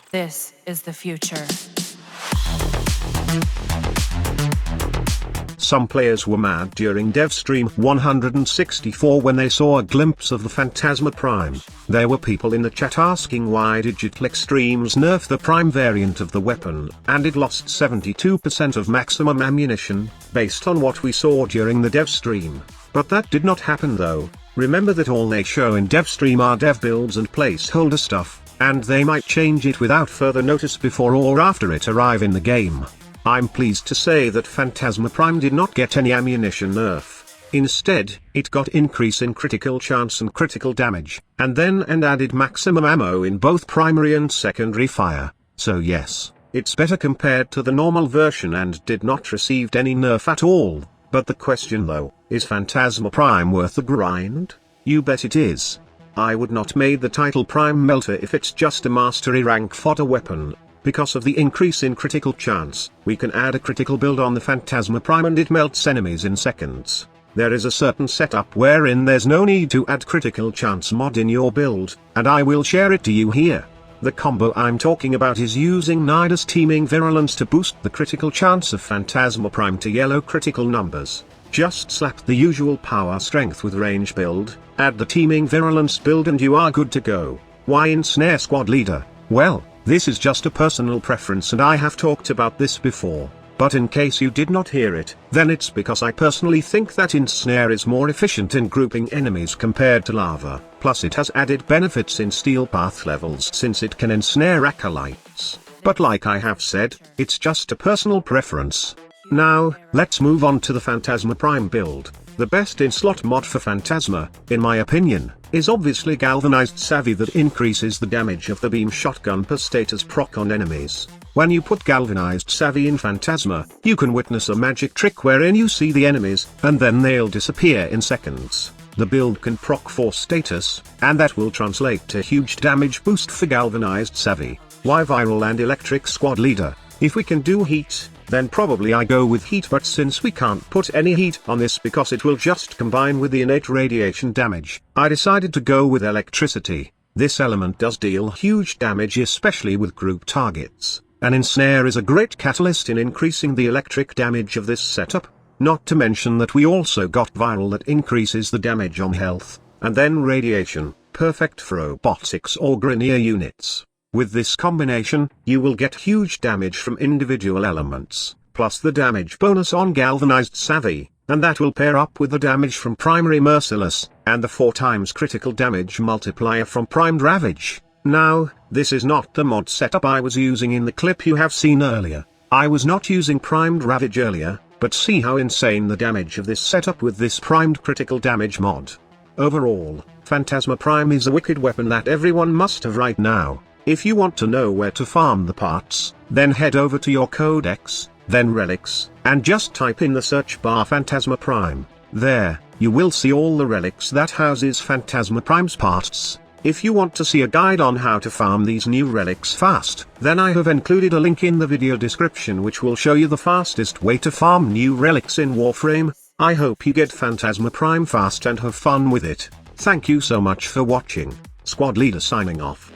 This is the future. Some players were mad during DevStream 164 when they saw a glimpse of the Phantasma Prime. There were people in the chat asking why Digital Extremes nerf the Prime variant of the weapon, and it lost 72% of maximum ammunition, based on what we saw during the DevStream. But that did not happen though. Remember that all they show in DevStream are dev builds and placeholder stuff, and they might change it without further notice before or after it arrive in the game. I'm pleased to say that Phantasma Prime did not get any ammunition nerf. Instead, it got increase in critical chance and critical damage, and added maximum ammo in both primary and secondary fire. So yes, it's better compared to the normal version and did not receive any nerf at all. But the question though, is Phantasma Prime worth the grind? You bet it is. I would not made the title Prime Melter if it's just a mastery rank fodder weapon. Because of the increase in critical chance, we can add a critical build on the Phantasma Prime and it melts enemies in seconds. There is a certain setup wherein there's no need to add critical chance mod in your build, and I will share it to you here. The combo I'm talking about is using Nidus Teeming Virulence to boost the critical chance of Phantasma Prime to yellow critical numbers. Just slap the usual power strength with range build, add the Teeming Virulence build and you are good to go. Why ensnare squad leader? Well, this is just a personal preference and I have talked about this before, but in case you did not hear it, then it's because I personally think that ensnare is more efficient in grouping enemies compared to lava, plus it has added benefits in steel path levels since it can ensnare acolytes. But like I have said, it's just a personal preference. Now, let's move on to the Phantasma Prime build. The best in-slot mod for Phantasma, in my opinion, is obviously Galvanized Savvy that increases the damage of the beam shotgun per status proc on enemies. When you put Galvanized Savvy in Phantasma, you can witness a magic trick wherein you see the enemies, and then they'll disappear in seconds. The build can proc 4 status, and that will translate to huge damage boost for Galvanized Savvy. Why Viral and Electric Squad Leader? If we can do heat, then probably I go with heat, but since we can't put any heat on this because it will just combine with the innate radiation damage, I decided to go with electricity. This element does deal huge damage especially with group targets. An ensnare is a great catalyst in increasing the electric damage of this setup, not to mention that we also got viral that increases the damage on health, and then radiation, perfect for robotics or Grineer units. With this combination, you will get huge damage from individual elements, plus the damage bonus on Galvanized Savvy, and that will pair up with the damage from Primary Merciless, and the 4 times critical damage multiplier from Primed Ravage. Now, this is not the mod setup I was using in the clip you have seen earlier. I was not using Primed Ravage earlier, but see how insane the damage of this setup with this Primed Critical Damage mod. Overall, Phantasma Prime is a wicked weapon that everyone must have right now. If you want to know where to farm the parts, then head over to your codex, then relics, and just type in the search bar Phantasma Prime. There, you will see all the relics that houses Phantasma Prime's parts. If you want to see a guide on how to farm these new relics fast, then I have included a link in the video description which will show you the fastest way to farm new relics in Warframe. I hope you get Phantasma Prime fast and have fun with it. Thank you so much for watching. Squad Leader signing off.